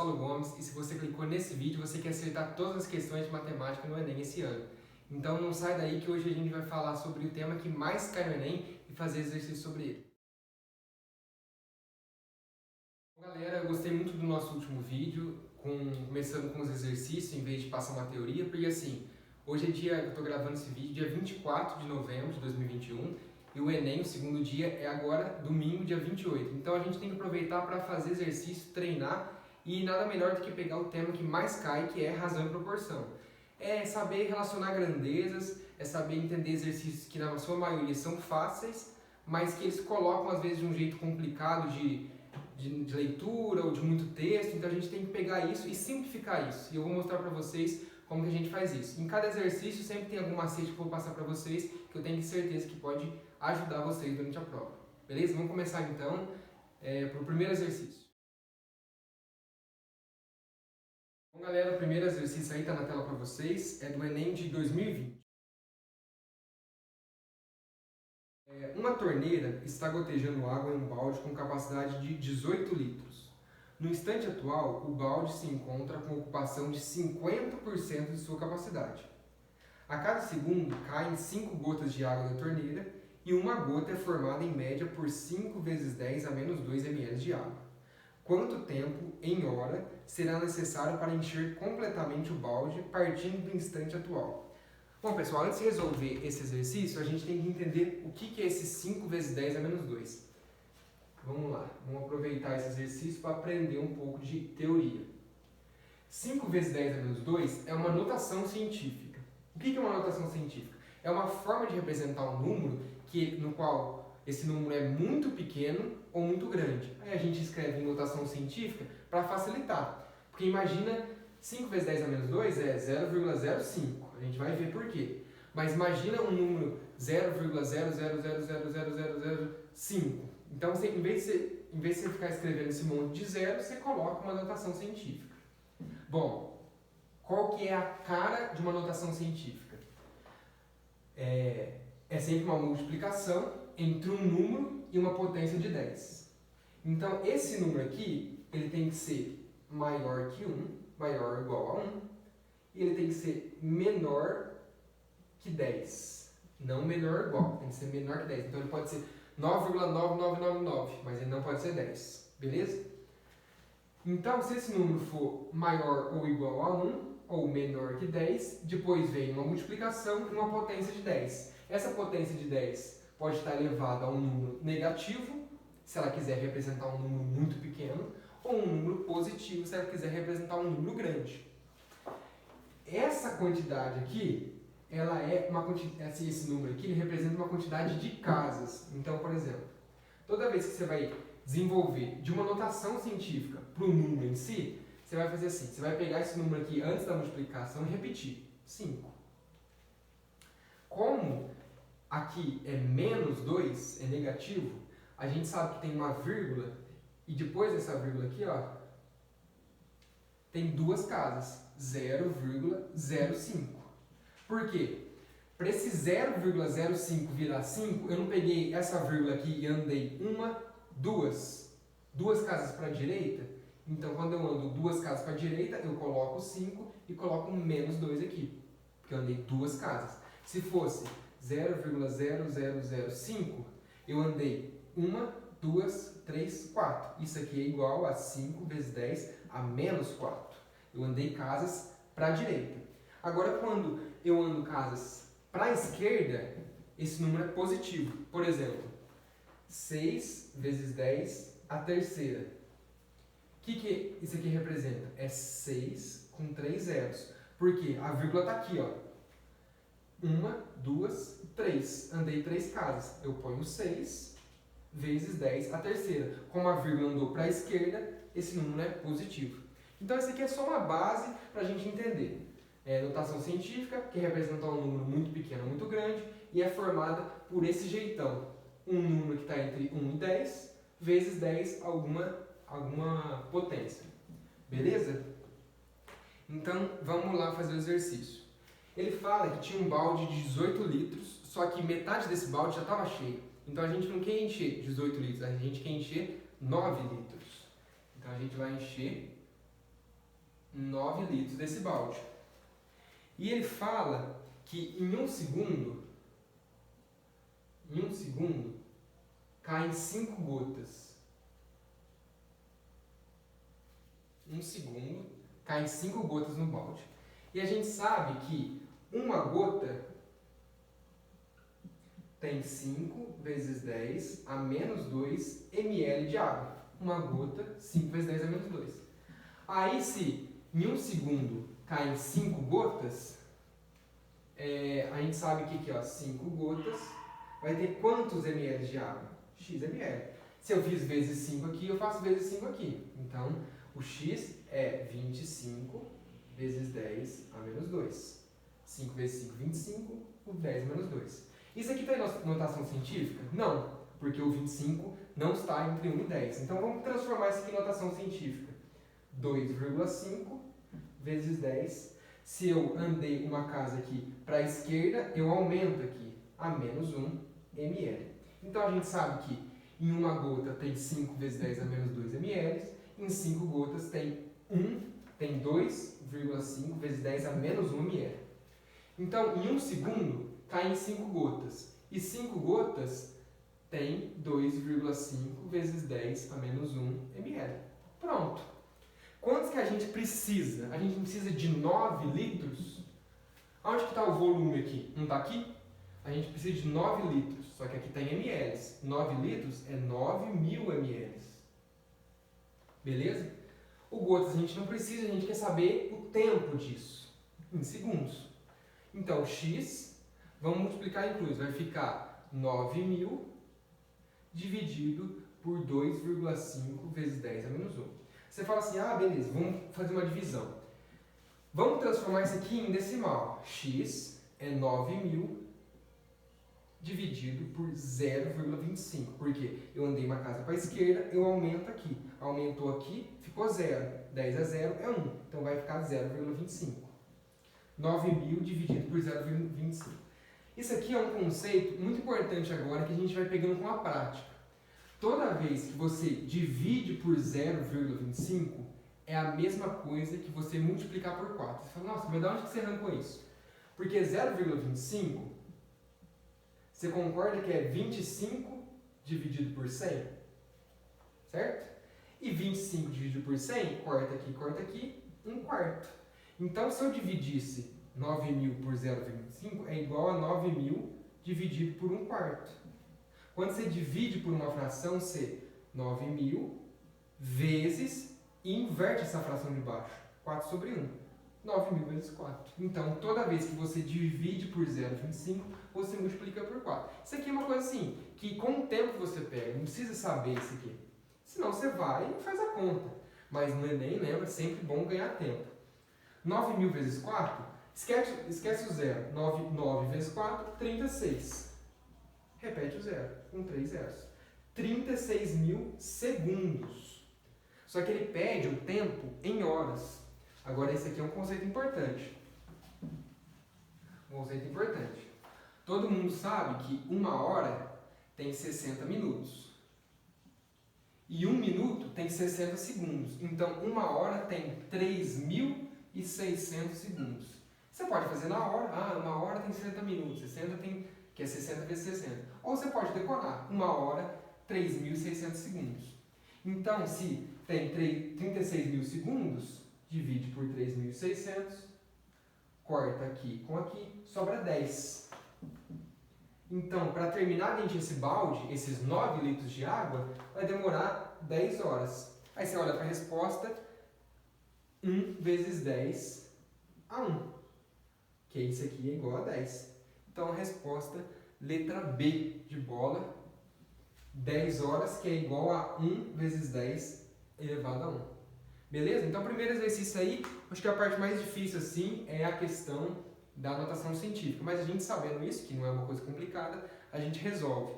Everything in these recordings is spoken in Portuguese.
Saulo Gomes e se você clicou nesse vídeo, você quer acertar todas as questões de matemática no Enem esse ano. Então não sai daí que hoje a gente vai falar sobre o tema que mais cai no Enem e fazer exercício sobre ele. Bom, galera, eu gostei muito do nosso último vídeo, começando com os exercícios em vez de passar uma teoria, porque assim, hoje é dia, eu estou gravando esse vídeo, dia 24 de novembro de 2021, e o Enem, o segundo dia, é agora domingo, dia 28. Então a gente tem que aproveitar para fazer exercício, treinar, e nada melhor do que pegar o tema que mais cai, que é razão e proporção. É saber relacionar grandezas, é saber entender exercícios que na sua maioria são fáceis, mas que eles colocam às vezes de um jeito complicado de leitura ou de muito texto, então a gente tem que pegar isso e simplificar isso. E eu vou mostrar para vocês como que a gente faz isso. Em cada exercício sempre tem algum macete que eu vou passar para vocês, que eu tenho certeza que pode ajudar vocês durante a prova. Beleza? Vamos começar então para o primeiro exercício. Bom, galera, o primeiro exercício aí está na tela para vocês, é do Enem de 2020. Uma torneira está gotejando água em um balde com capacidade de 18 litros. No instante atual, o balde se encontra com ocupação de 50% de sua capacidade. A cada segundo, caem 5 gotas de água da torneira e uma gota é formada em média por 5 vezes 10 a menos 2 ml de água. Quanto tempo, em hora, será necessário para encher completamente o balde partindo do instante atual? Bom, pessoal, antes de resolver esse exercício, a gente tem que entender o que é esse 5 vezes 10 a menos 2. Vamos lá, vamos aproveitar esse exercício para aprender um pouco de teoria. 5 vezes 10 a menos 2 é uma notação científica. O que é uma notação científica? É uma forma de representar um número no qual esse número é muito pequeno ou muito grande. Aí a gente escreve em notação científica para facilitar. Porque imagina 5 vezes 10 a menos 2 é 0,05. A gente vai ver por quê. Mas imagina um número 0,0000005. Então, em vez de você ficar escrevendo esse monte de zero, você coloca uma notação científica. Bom, qual que é a cara de uma notação científica? É sempre uma multiplicação entre um número e uma potência de 10. Então, esse número aqui, ele tem que ser maior que 1, maior ou igual a 1, e ele tem que ser menor que 10. Não menor ou igual, tem que ser menor que 10. Então, ele pode ser 9,9999, mas ele não pode ser 10. Beleza? Então, se esse número for maior ou igual a 1, ou menor que 10, depois vem uma multiplicação e uma potência de 10. Essa potência de 10 pode estar elevada a um número negativo, se ela quiser representar um número muito pequeno, ou um número positivo, se ela quiser representar um número grande. Essa quantidade aqui, ela é uma quantidade, esse número aqui, ele representa uma quantidade de casas. Então, por exemplo, toda vez que você vai desenvolver de uma notação científica para o número em si, você vai fazer assim, você vai pegar esse número aqui antes da multiplicação e repetir, 5. Como aqui é menos 2, é negativo, a gente sabe que tem uma vírgula, e depois dessa vírgula aqui, ó, tem duas casas, 0,05. Por quê? Para esse 0,05 virar 5, eu não peguei essa vírgula aqui e andei duas casas para a direita. Então, quando eu ando duas casas para a direita, eu coloco 5 e coloco menos 2 aqui, porque eu andei duas casas. Se fosse 0,0005, eu andei 1, 2, 3, 4. Isso aqui é igual a 5 vezes 10 a menos 4. Eu andei casas para a direita. Agora, quando eu ando casas para a esquerda, esse número é positivo. Por exemplo, 6 vezes 10 a terceira. O que isso aqui representa? É 6 com 3 zeros. Por quê? A vírgula está aqui, ó. 1, 2, 3. Andei 3 casas. Eu ponho 6 vezes 10 a terceira. Como a vírgula andou para a esquerda, esse número é positivo. Então, isso aqui é só uma base para a gente entender. É notação científica, que representa um número muito pequeno ou muito grande, e é formada por esse jeitão. Um número que está entre 1 e 10, vezes 10, alguma potência. Beleza? Então, vamos lá fazer o exercício. Ele fala que tinha um balde de 18 litros, só que metade desse balde já estava cheio. Então, a gente não quer encher 18 litros, a gente quer encher 9 litros. Então, a gente vai encher 9 litros desse balde. E ele fala que em um segundo, caem 5 gotas. Um segundo, caem 5 gotas no balde. E a gente sabe que uma gota tem 5 vezes 10 a menos 2 ml de água. Uma gota, 5 vezes 10 a menos 2. Aí, se em um segundo caem 5 gotas, a gente sabe que aqui, ó, 5 gotas vai ter quantos ml de água? X ml. Se eu fiz vezes 5 aqui, eu faço vezes 5 aqui. Então, o X é 25 vezes 10 a menos 2. 5 vezes 5, 25, o 10 a menos 2. Isso aqui está em notação científica? Não, porque o 25 não está entre 1 e 10. Então, vamos transformar isso aqui em notação científica. 2,5 vezes 10. Se eu andei uma casa aqui para a esquerda, eu aumento aqui a menos 1 ml. Então, a gente sabe que em uma gota tem 5 vezes 10 a menos 2 ml. Em 5 gotas tem 2,5 vezes 10 a menos 1 ml. Então, em um segundo, caem 5 gotas. E 5 gotas tem 2,5 vezes 10 a menos 1 ml. Pronto. Quantos que a gente precisa? A gente precisa de 9 litros. Onde que está o volume aqui? Não está aqui? A gente precisa de 9 litros. Só que aqui está em ml. 9 litros é 9.000 ml. Beleza? O gotas a gente não precisa, a gente quer saber o tempo disso. Em segundos. Então, x, vamos multiplicar em cruz. Vai ficar 9.000 dividido por 2,5 vezes 10 a menos 1. Você fala assim, beleza, vamos fazer uma divisão. Vamos transformar isso aqui em decimal. X é 9.000 dividido por 0,25. Porque eu andei uma casa para a esquerda, eu aumento aqui. Aumentou aqui, ficou 0. 10 a 0 é 1. Então vai ficar 0,25. 9.000 dividido por 0,25. Isso aqui é um conceito muito importante agora que a gente vai pegando com a prática. Toda vez que você divide por 0,25, é a mesma coisa que você multiplicar por 4. Você fala, nossa, mas de onde que você arrancou isso? Porque 0,25, você concorda que é 25 dividido por 100? Certo? E 25 dividido por 100, corta aqui, 1/4. Então, se eu dividisse 9.000 por 0,25, é igual a 9.000 dividido por 1/4. Quando você divide por uma fração, você 9.000 vezes e inverte essa fração de baixo. 4 sobre 1. 9.000 vezes 4. Então, toda vez que você divide por 0,25, você multiplica por 4. Isso aqui é uma coisa assim, que com o tempo você pega. Não precisa saber isso aqui. Senão você vai e faz a conta. Mas nem lembra, é sempre bom ganhar tempo. 9.000 vezes 4, esquece o zero. 9 vezes 4, 36. Repete o zero, com 3 zeros. 36.000 segundos. Só que ele pede o tempo em horas. Agora, esse aqui é um conceito importante. Todo mundo sabe que 1 hora tem 60 minutos. E 1 minuto tem 60 segundos. Então, 1 hora tem 3.600 segundos. Você pode fazer na hora. 1 hora tem 60 minutos. 60 tem, que é 60 vezes 60. Ou você pode decorar. 1 hora, 3.600 segundos. Então, se tem 36.000 segundos, divide por 3.600, corta aqui com aqui, sobra 10. Então, para terminar de encher esse balde, esses 9 litros de água, vai demorar 10 horas. Aí você olha para a resposta, 1 vezes 10 a 1, que isso aqui é igual a 10. Então, a resposta, letra B de bola, 10 horas, que é igual a 1 vezes 10 elevado a 1. Beleza? Então, o primeiro exercício aí, acho que a parte mais difícil, assim, é a questão da notação científica. Mas a gente sabendo isso, que não é uma coisa complicada, a gente resolve.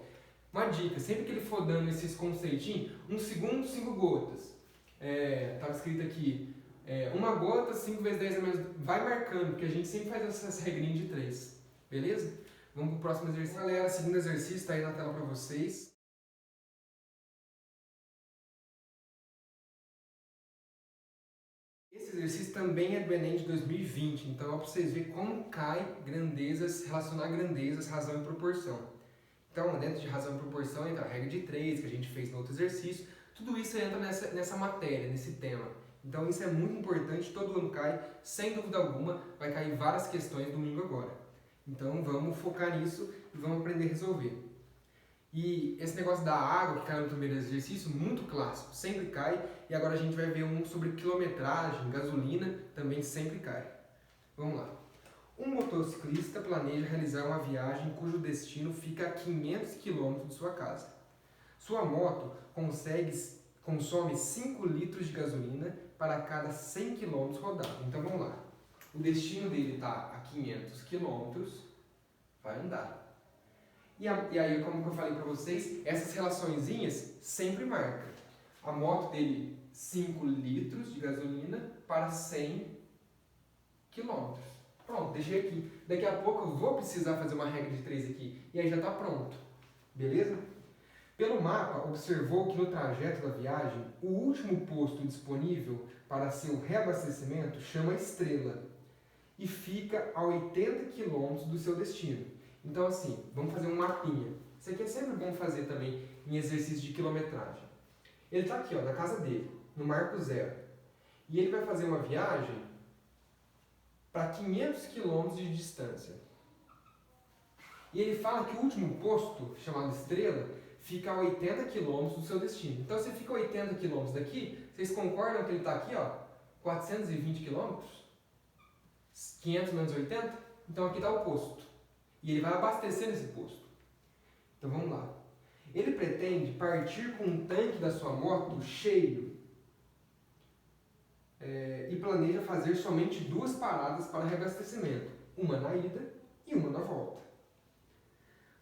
Uma dica, sempre que ele for dando esses conceitinhos, 1 segundo, 5 gotas. Estava escrito aqui, 1 gota, 5 vezes 10 a menos... Vai marcando, porque a gente sempre faz essas regrinhas de 3. Beleza? Vamos para o próximo exercício. Galera, o segundo exercício está aí na tela para vocês. Esse exercício também é do Enem de 2020, então é para vocês verem como cai grandezas, relacionar grandezas, razão e proporção. Então, dentro de razão e proporção entra a regra de 3, que a gente fez no outro exercício, tudo isso entra nessa matéria, nesse tema. Então isso é muito importante, todo ano cai, sem dúvida alguma, vai cair várias questões domingo agora. Então vamos focar nisso e vamos aprender a resolver. E esse negócio da água que caiu no primeiro exercício, muito clássico, sempre cai. E agora a gente vai ver um sobre quilometragem, gasolina, também sempre cai. Vamos lá. Um motociclista planeja realizar uma viagem cujo destino fica a 500 km de sua casa. Sua moto consome 5 litros de gasolina para cada 100 km rodado. Então vamos lá. O destino dele está a 500 km, vai andar. E aí, como eu falei para vocês, essas relaçõezinhas sempre marcam. A moto dele, 5 litros de gasolina para 100 km. Pronto, deixei aqui. Daqui a pouco eu vou precisar fazer uma regra de 3 aqui. E aí já está pronto. Beleza? Pelo mapa, observou que no trajeto da viagem, o último posto disponível para seu reabastecimento chama Estrela e fica a 80 km do seu destino. Então assim, vamos fazer um mapinha. Isso aqui é sempre bom fazer também em exercício de quilometragem. Ele está aqui, ó, na casa dele, no marco zero. E ele vai fazer uma viagem para 500 km de distância. E ele fala que o último posto, chamado Estrela, fica a 80 km do seu destino. Então, se fica a 80 km daqui, vocês concordam que ele está aqui, ó, 420 km? 500 menos 80? Então, aqui está o posto. E ele vai abastecer nesse posto. Então, vamos lá. Ele pretende partir com um tanque da sua moto cheio e planeja fazer somente 2 paradas para reabastecimento. Uma na ida e uma na volta.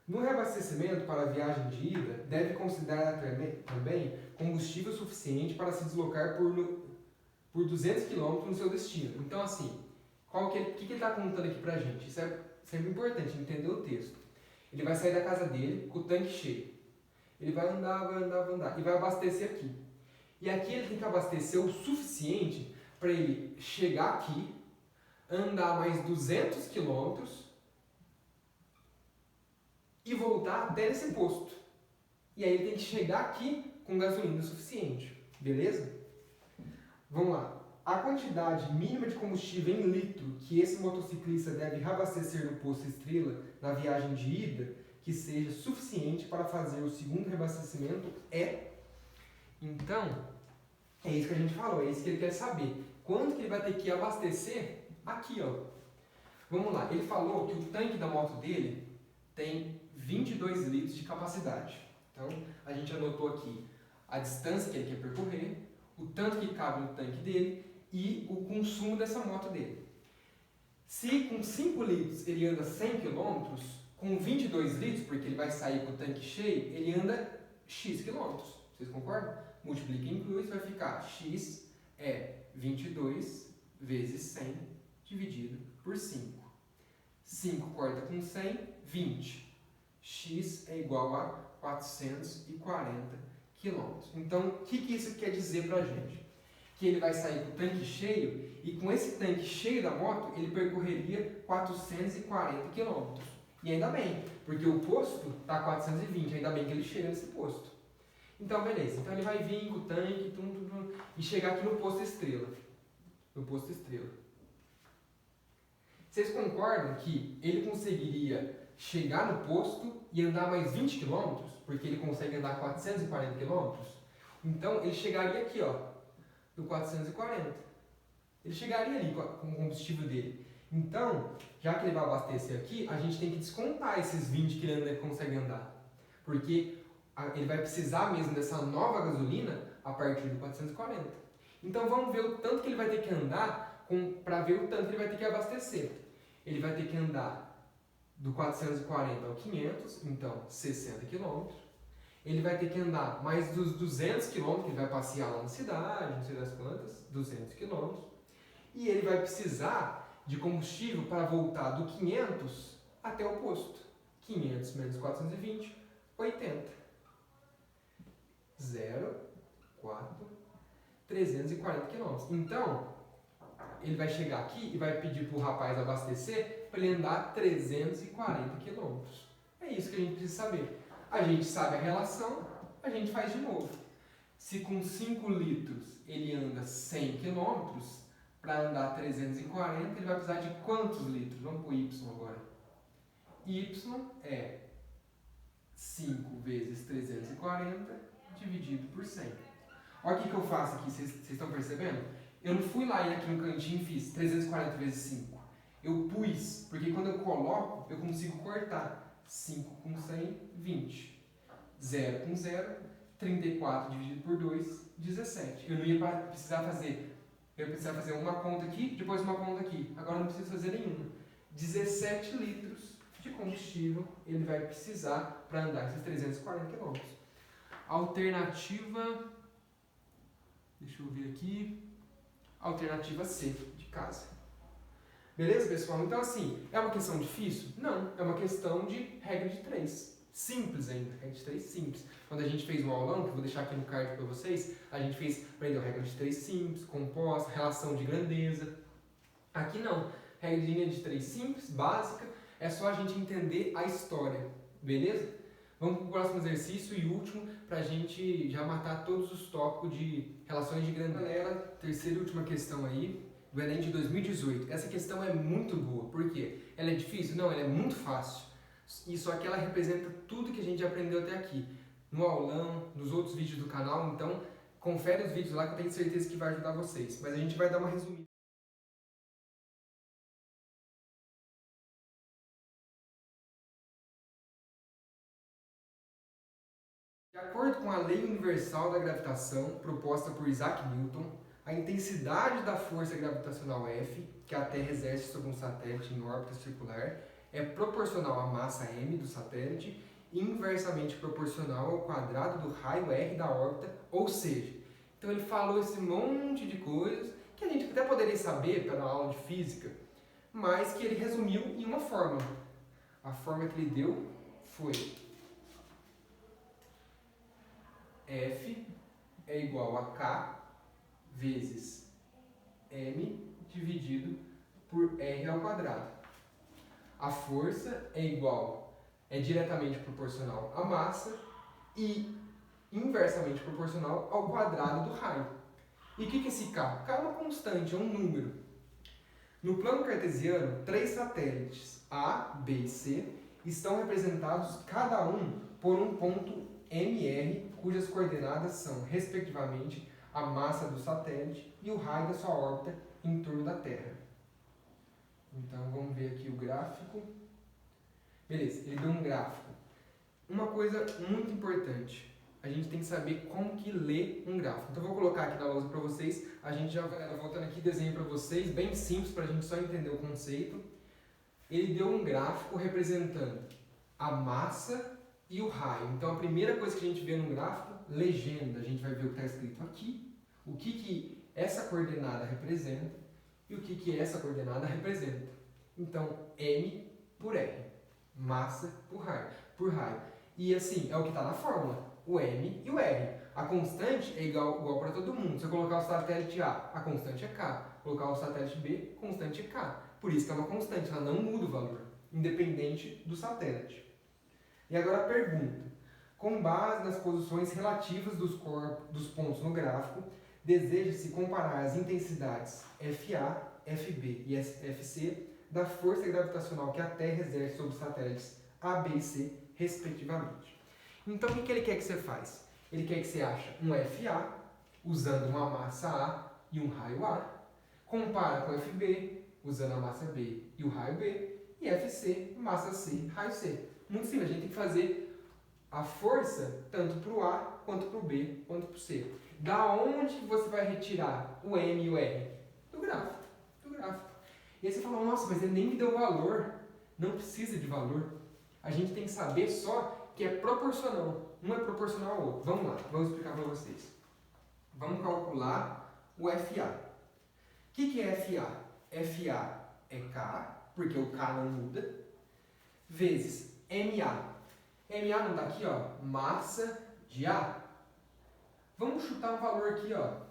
No reabastecimento para a viagem de ida, deve considerar também combustível suficiente para se deslocar por 200 km no seu destino. Então, assim, o que ele está contando aqui pra gente? Isso é sempre importante, entender o texto. Ele vai sair da casa dele com o tanque cheio. Ele vai andar e vai abastecer aqui. E aqui ele tem que abastecer o suficiente para ele chegar aqui, andar mais 200 km e voltar até esse posto. E aí ele tem que chegar aqui com gasolina suficiente. Beleza? Vamos lá. A quantidade mínima de combustível em litro que esse motociclista deve reabastecer no posto Estrela na viagem de ida, que seja suficiente para fazer o segundo reabastecimento é... Então, é isso que a gente falou, é isso que ele quer saber. Quanto que ele vai ter que abastecer? Aqui, ó. Vamos lá, ele falou que o tanque da moto dele tem 22 litros de capacidade. Então, a gente anotou aqui a distância que ele quer percorrer, o tanto que cabe no tanque dele e o consumo dessa moto dele. Se com 5 litros ele anda 100 km, com 22 litros, porque ele vai sair com o tanque cheio, ele anda X quilômetros. Vocês concordam? Multiplica e inclui, vai ficar X é 22 vezes 100 dividido por 5. 5 corta com 100, 20. X é igual a 440 km. Então, o que isso quer dizer pra gente? Que ele vai sair com o tanque cheio e com esse tanque cheio da moto, ele percorreria 440 km. E ainda bem, porque o posto está a 420, ainda bem que ele chega nesse posto. Então, beleza. Então, ele vai vir com o tanque e chegar aqui no posto Estrela. No posto Estrela. Vocês concordam que ele conseguiria chegar no posto e andar mais 20 km? Porque ele consegue andar 440 km? Então, ele chegaria aqui, ó, no 440. Ele chegaria ali com o combustível dele. Então, já que ele vai abastecer aqui, a gente tem que descontar esses 20 que ele ainda consegue andar. Porque ele vai precisar mesmo dessa nova gasolina a partir do 440. Então, vamos ver o tanto que ele vai ter que andar para ver o tanto que ele vai ter que abastecer. Ele vai ter que andar do 440 ao 500, então 60 km. Ele vai ter que andar mais dos 200 km, que ele vai passear lá na cidade, não sei das quantas, 200 km. E ele vai precisar de combustível para voltar do 500 até o posto. 500 menos 420, 80. 0, 4, 340 km. Então, ele vai chegar aqui e vai pedir para o rapaz abastecer para ele andar 340 quilômetros. É isso que a gente precisa saber. A gente sabe a relação, a gente faz de novo. Se com 5 litros ele anda 100 quilômetros, para andar 340 ele vai precisar de quantos litros? Vamos para o Y agora. Y é 5 vezes 340 dividido por 100. Olha o que eu faço aqui, vocês estão percebendo? Eu não fui lá e aqui no cantinho e fiz 340 vezes 5. Eu pus, porque quando eu coloco, eu consigo cortar. 5 com 100, 20. 0 com 0, 34 dividido por 2, 17. Eu não ia precisar fazer. Eu ia precisar fazer uma conta aqui, depois uma conta aqui. Agora não preciso fazer nenhuma. 17 litros de combustível ele vai precisar para andar esses 340 km. Alternativa, deixa eu ver aqui, alternativa C, de casa. Beleza, pessoal? Então, assim, é uma questão difícil? Não, é uma questão de regra de 3. Simples ainda, regra de 3 simples. Quando a gente fez um aulão, que eu vou deixar aqui no card para vocês, a gente aprendeu regra de 3 simples, composta, relação de grandeza. Aqui não, regrinha de 3 simples, básica, é só a gente entender a história, beleza? Vamos para o próximo exercício e último, para a gente já matar todos os tópicos de relações de grandeza. Galera, terceira e última questão aí, do Enem de 2018. Essa questão é muito boa, por quê? Ela é difícil? Não, ela é muito fácil. E só que ela representa tudo que a gente aprendeu até aqui, no aulão, nos outros vídeos do canal, então confere os vídeos lá que eu tenho certeza que vai ajudar vocês. Mas a gente vai dar uma resumida. De acordo com a lei universal da gravitação proposta por Isaac Newton, a intensidade da força gravitacional F, que a Terra exerce sobre um satélite em órbita circular, é proporcional à massa m do satélite e inversamente proporcional ao quadrado do raio r da órbita, ou seja, então ele falou esse monte de coisas que a gente até poderia saber pela aula de física, mas que ele resumiu em uma fórmula. A fórmula que ele deu foi F é igual a K vezes m dividido por r ao quadrado. A força é diretamente proporcional à massa e inversamente proporcional ao quadrado do raio. E o que é esse K? K é uma constante, é um número. No plano cartesiano, 3 satélites A, B e C estão representados cada um por um ponto MR, cujas coordenadas são, respectivamente, a massa do satélite e o raio da sua órbita em torno da Terra. Então, vamos ver aqui o gráfico. Beleza, ele deu um gráfico. Uma coisa muito importante, a gente tem que saber como que lê um gráfico. Então, eu vou colocar aqui na lousa para vocês. A gente já vai, voltando aqui, desenho para vocês, bem simples, para a gente só entender o conceito. Ele deu um gráfico representando a massa e o raio. Então, a primeira coisa que a gente vê no gráfico, legenda. A gente vai ver o que está escrito aqui, o que essa coordenada representa e o que essa coordenada representa. Então, M por R, massa por raio. E assim, é o que está na fórmula, o M e o R. A constante é igual para todo mundo. Se eu colocar o satélite A, a constante é K. Colocar o satélite B, a constante é K. Por isso que é uma constante, ela não muda o valor, independente do satélite. E agora a pergunta. Com base nas posições relativas dos pontos no gráfico, deseja-se comparar as intensidades FA, FB e FC da força gravitacional que a Terra exerce sobre os satélites A, B e C, respectivamente. Então, o que ele quer que você faça? Ele quer que você ache um FA, usando uma massa A e um raio A, compara com FB, usando a massa B e o raio B, e FC, massa C, raio C. Muito simples, a gente tem que fazer a força tanto para o A, quanto para o B, quanto para o C. Da onde você vai retirar o M e o R? Do gráfico. E aí você fala, nossa, mas ele nem me deu valor. Não precisa de valor. A gente tem que saber só que é proporcional. Um é proporcional ao outro. Vamos lá, vamos explicar para vocês. Vamos calcular o FA. O que é FA? FA é K, porque o K não muda, vezes MA. MA não está aqui, ó, massa de A. Vamos chutar um valor aqui, ó,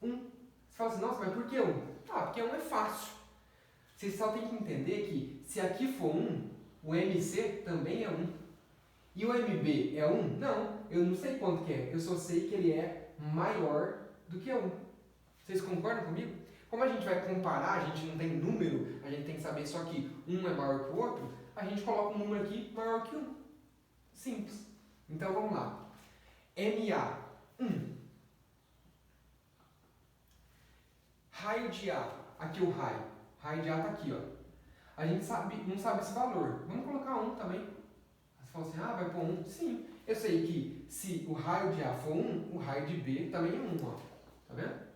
1. Você fala assim, nossa, mas por que 1? Ah, porque 1 é fácil. Você só tem que entender que se aqui for 1, o MC também é 1. E o MB é 1? Não, eu não sei quanto que é. Eu só sei que ele é maior do que 1. Vocês concordam comigo? Como a gente vai comparar, a gente não tem número, a gente tem que saber só que um é maior que o outro, a gente coloca um número aqui maior que 1. Simples. Então vamos lá. MA, 1. Raio de A, aqui o raio. Raio de A está aqui, ó. A gente não sabe esse valor. Vamos colocar 1 também. Você fala assim, ah, vai pôr 1? Sim. Eu sei que se o raio de A for 1, o raio de B também é 1, ó. Tá vendo?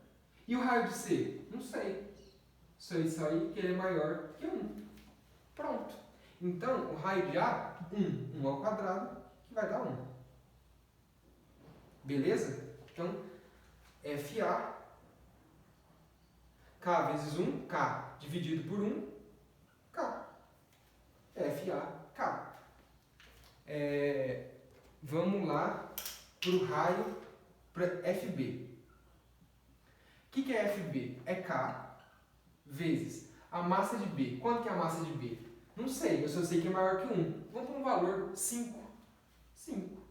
E o raio de C? Não sei. Sei só aí que ele é maior que 1. Pronto. Então, o raio de A, 1. 1 ao quadrado, que vai dar 1. Beleza? Então, FA, K vezes 1, K dividido por 1, K. FA, K. Vamos lá para o raio para FB. O que é FB? É K vezes a massa de B. Quanto que é a massa de B? Não sei, eu só sei que é maior que 1. Vamos para um valor 5. 5.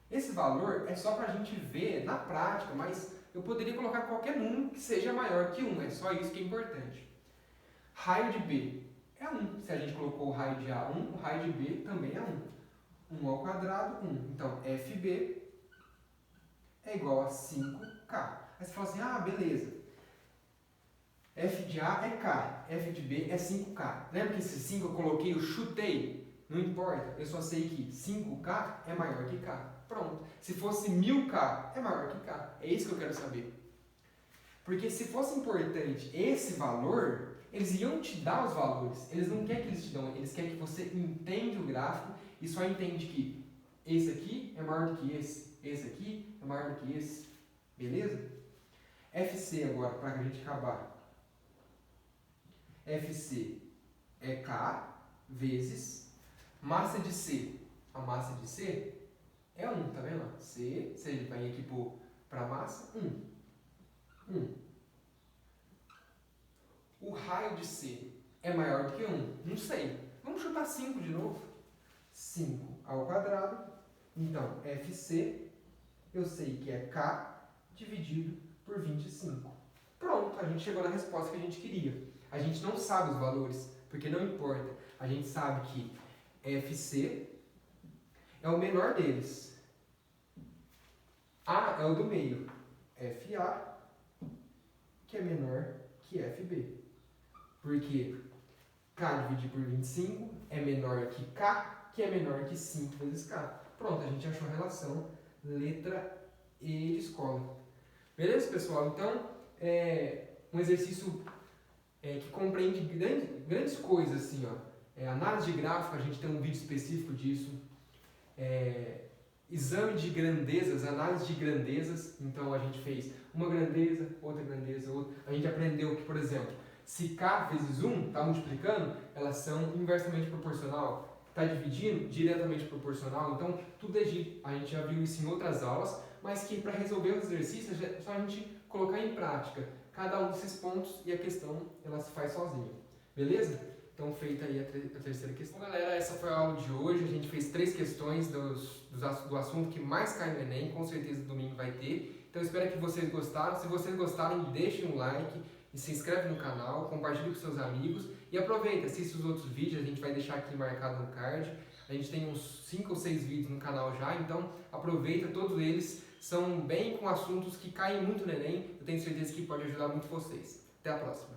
Esse valor é só para a gente ver na prática, mas eu poderia colocar qualquer número que seja maior que 1. É só isso que é importante. Raio de B é 1. Se a gente colocou o raio de A 1, o raio de B também é 1. 1 ao quadrado, 1. Então, FB é igual a 5K. Aí você fala assim, ah, beleza. F de A é K, F de B é 5K. Lembra que esse 5 eu coloquei, eu chutei? Não importa, eu só sei que 5K é maior que K. Pronto. Se fosse 1000K, é maior que K. É isso que eu quero saber. Porque se fosse importante esse valor, eles iam te dar os valores. Eles não querem que eles te dão, eles querem que você entenda o gráfico e só entende que esse aqui é maior do que esse aqui é maior do que esse. Beleza? FC agora, para a gente acabar. FC é K vezes massa de C. A massa de C é 1, tá vendo? C, se a gente vai aqui para massa, 1. O raio de C é maior do que 1? Não sei. Vamos chutar 5 de novo. 5 ao quadrado. Então, FC, eu sei que é K dividido por 25. Pronto, a gente chegou na resposta que a gente queria. A gente não sabe os valores, porque não importa. A gente sabe que FC é o menor deles. A é o do meio. FA, que é menor que FB. Porque K dividido por 25 é menor que K, que é menor que 5 vezes K. Pronto, a gente achou a relação letra E de escola. Beleza, pessoal? Então, um exercício que compreende grandes coisas, assim, ó. Análise de gráfico, a gente tem um vídeo específico disso. Exame de grandezas, análise de grandezas. Então, a gente fez uma grandeza, outra. A gente aprendeu que, por exemplo, se K vezes 1 está multiplicando, elas são inversamente proporcional. Está dividindo, diretamente proporcional. Então, tudo é giro. A gente já viu isso em outras aulas, mas que para resolver os exercícios é só a gente colocar em prática cada um desses pontos e a questão ela se faz sozinha. Beleza? Então, feita aí a terceira questão. Bom, galera, essa foi a aula de hoje. A gente fez 3 questões do assunto que mais cai no Enem. Com certeza domingo vai ter. Então, espero que vocês gostaram. Se vocês gostarem, deixem um like e se inscreve no canal, compartilhe com seus amigos e aproveita, assista os outros vídeos, a gente vai deixar aqui marcado no card. A gente tem uns 5 ou 6 vídeos no canal já, então aproveita, todos eles são bem com assuntos que caem muito no Enem. Eu tenho certeza que pode ajudar muito vocês. Até a próxima!